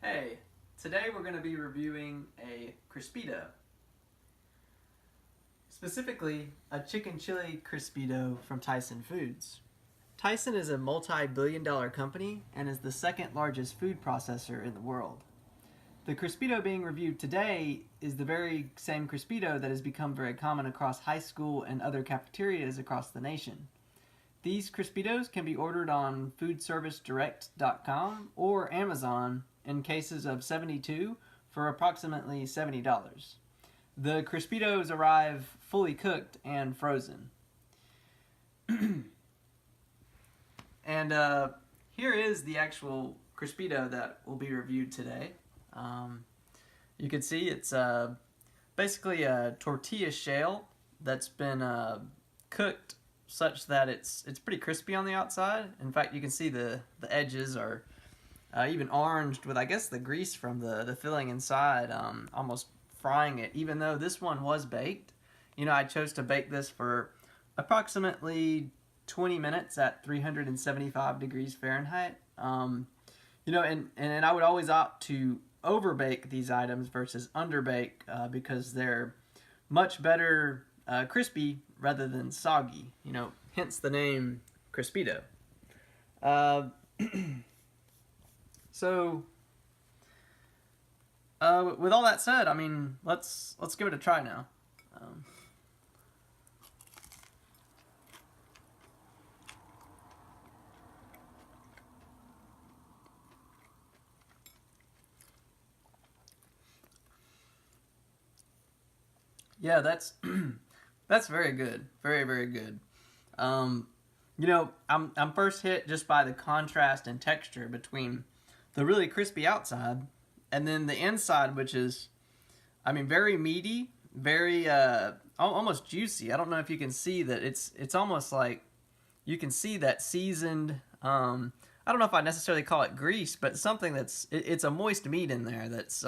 Hey, today we're going to be reviewing a Crispito. Specifically, a chicken chili Crispito from Tyson Foods. Tyson is a multi-billion-dollar company and is the second largest food processor in the world. The Crispito being reviewed today is the very same Crispito that has become very common across high school and other cafeterias across the nation. These Crispitos can be ordered on foodservicedirect.com or Amazon in cases of 72 for approximately $70. The Crispitos arrive fully cooked and frozen. And here is the actual Crispito that will be reviewed today. You can see it's basically a tortilla shell that's been cooked such that it's pretty crispy on the outside. In fact, you can see the edges are even oranged with, I guess, the grease from the filling inside, almost frying it, even though this one was baked. You know, I chose to bake this for approximately 20 minutes at 375 degrees Fahrenheit. You know, and I would always opt to overbake these items versus underbake because they're much better crispy rather than soggy, you know, hence the name Crispito. So, with all that said, I mean, let's give it a try now. Yeah, that's that's very good, very good. You know, I'm first hit just by the contrast and texture between the really crispy outside and then the inside, which is, I mean, very meaty, very almost juicy. I don't know if you can see that it's almost like you can see that seasoned. I don't know if I necessarily call it grease, but something it's a moist meat in there that's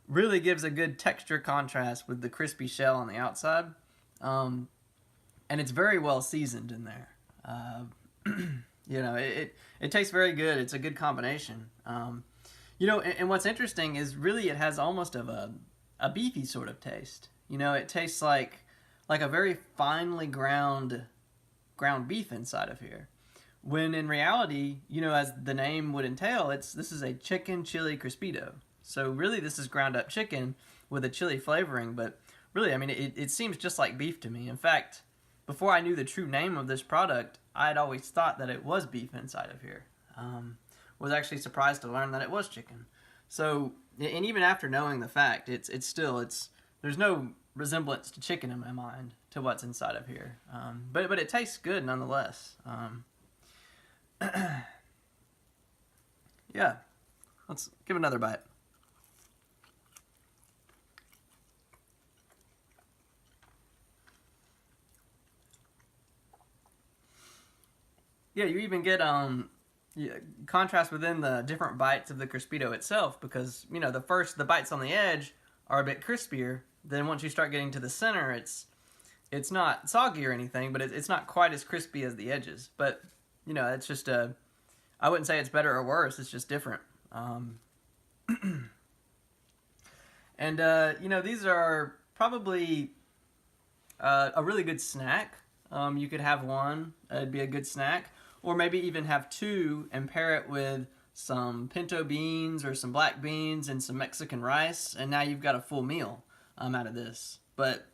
really gives a good texture contrast with the crispy shell on the outside. And it's very well seasoned in there. You know, it tastes very good. It's a good combination. You know, and what's interesting is really it has almost of a beefy sort of taste. You know, it tastes like a very finely ground beef inside of here. When in reality, you know, as the name would entail, this is a chicken chili Crispito. So really this is ground up chicken with a chili flavoring, but really, I mean, it seems just like beef to me. In fact, before I knew the true name of this product, I had always thought that it was beef inside of here. Was actually surprised to learn that it was chicken. So, and even after knowing the fact, it's still there's no resemblance to chicken in my mind to what's inside of here. But it tastes good nonetheless. Yeah, let's give another bite. Yeah, you even get contrast within the different bites of the Crispito itself, because you know the bites on the edge are a bit crispier. Then once you start getting to the center, it's not soggy or anything, but it's not quite as crispy as the edges. But you know, it's just I wouldn't say it's better or worse. It's just different. And you know, these are probably a really good snack. You could have one; it'd be a good snack. Or maybe even have two and pair it with some pinto beans or some black beans and some Mexican rice, and now you've got a full meal out of this. But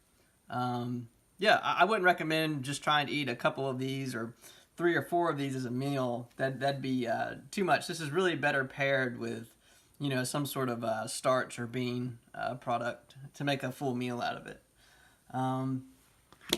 yeah, I wouldn't recommend just trying to eat a couple of these or 3 or 4 of these as a meal. That'd be too much. This is really better paired with, you know, some sort of starch or bean product to make a full meal out of it.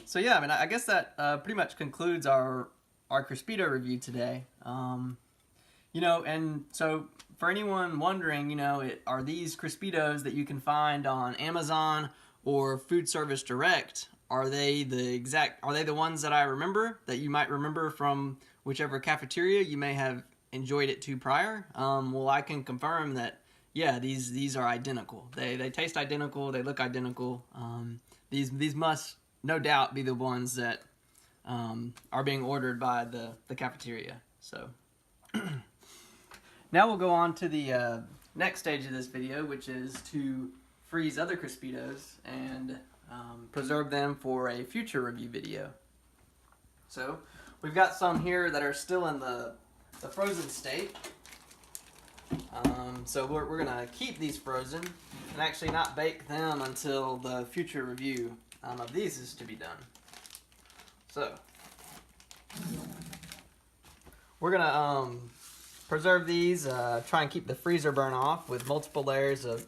So yeah, I mean, I guess that pretty much concludes our Crispito review today. You know, and so for anyone wondering, you know, are these Crispitos that you can find on Amazon or Food Service Direct, are they the ones that I remember, that you might remember from whichever cafeteria you may have enjoyed it to prior? Well, I can confirm that, yeah, these are identical. They taste identical, they look identical. These must no doubt be the ones that are being ordered by the cafeteria. So Now we'll go on to the next stage of this video, which is to freeze other Crispitos and preserve them for a future review video. So we've got some here that are still in the frozen state. So we're going to keep these frozen and actually not bake them until the future review of these is to be done. So we're going to preserve these, try and keep the freezer burn off with multiple layers of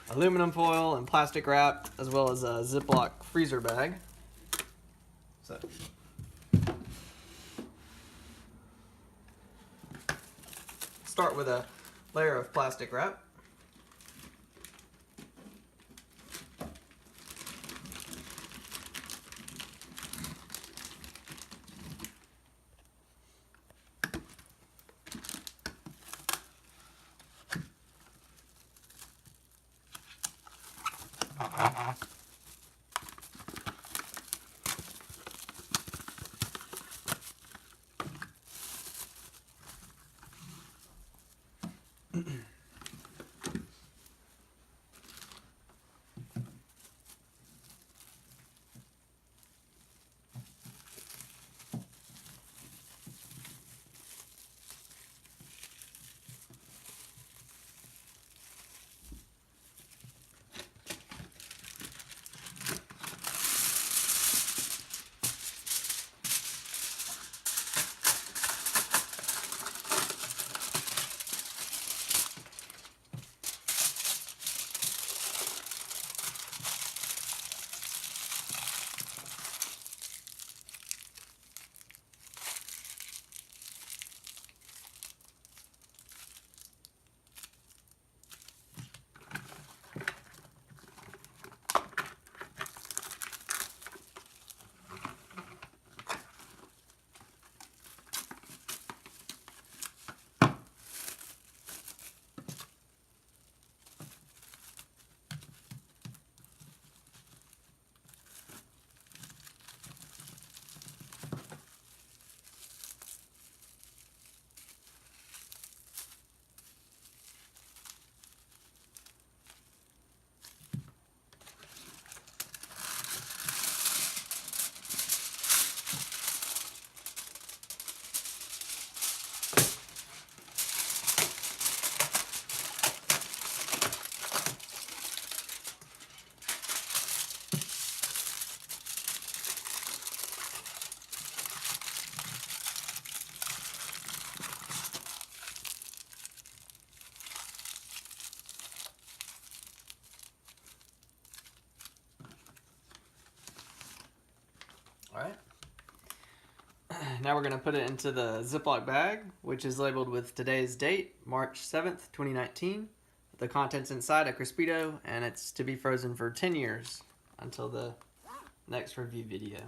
aluminum foil and plastic wrap, as well as a Ziploc freezer bag. So start with a layer of plastic wrap. Alright. Now we're going to put it into the Ziploc bag, which is labeled with today's date, March 7th, 2019. The contents inside a Crispito, and it's to be frozen for 10 years until the next review video.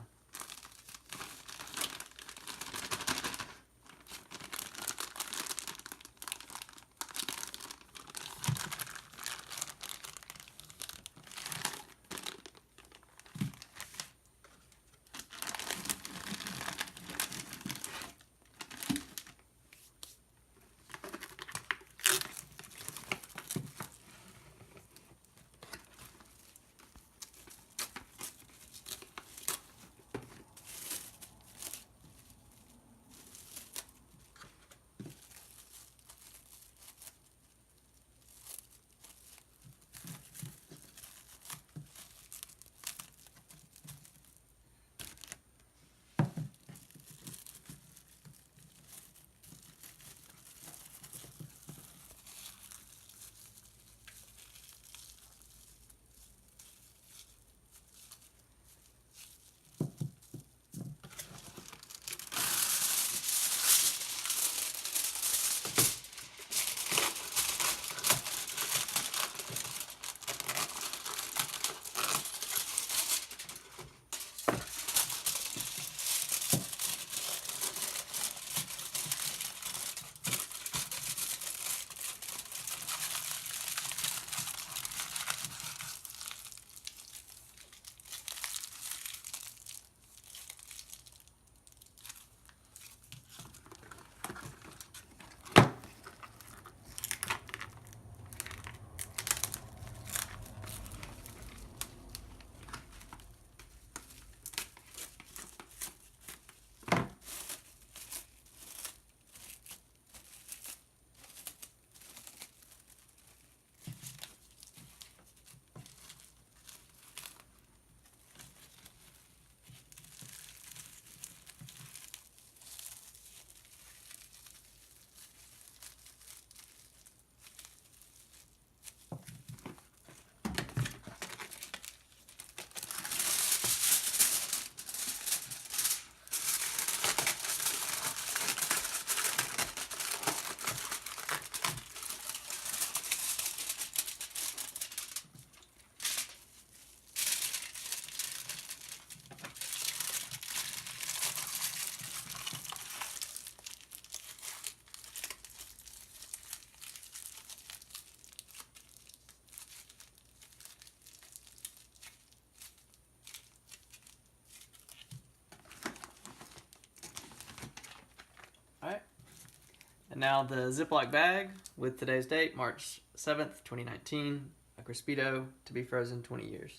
And now the Ziploc bag with today's date, March 7th, 2019. A Crispito to be frozen 20 years.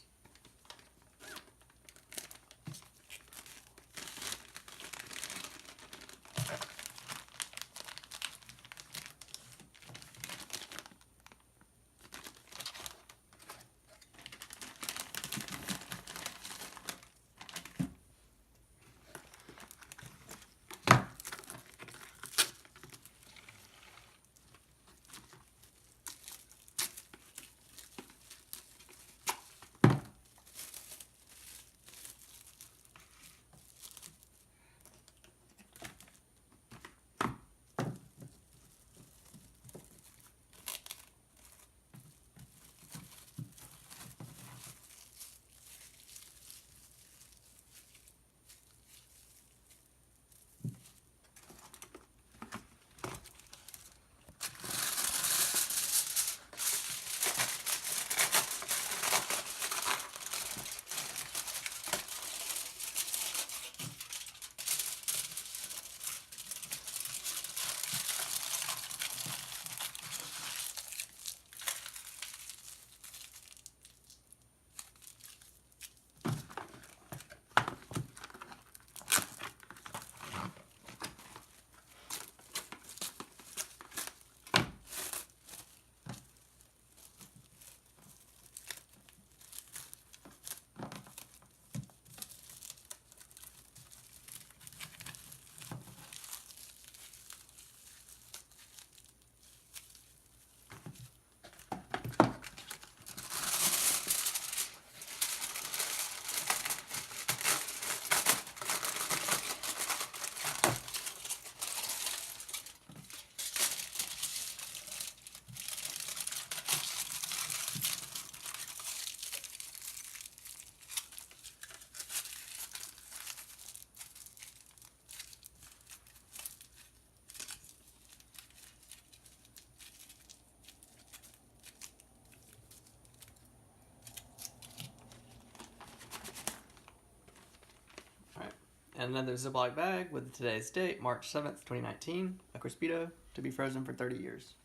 And another Ziploc bag with today's date, March 7th, 2019. A Crispito to be frozen for 30 years.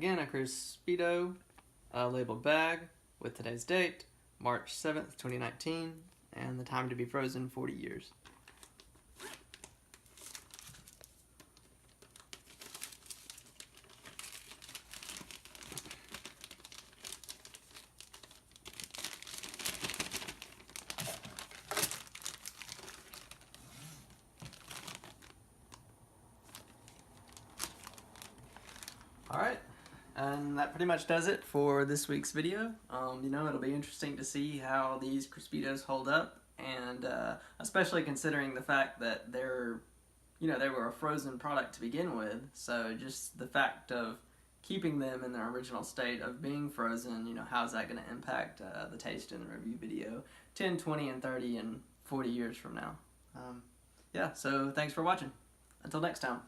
Again, a Crispito labeled bag with today's date, March 7th, 2019, and the time to be frozen, 40 years. Alright, and that pretty much does it for this week's video. It'll be interesting to see how these Crispitos hold up, and especially considering the fact that they were a frozen product to begin with, so just the fact of keeping them in their original state of being frozen, how's that going to impact the taste in the review video 10, 20, and 30, and 40 years from now. So thanks for watching. Until next time.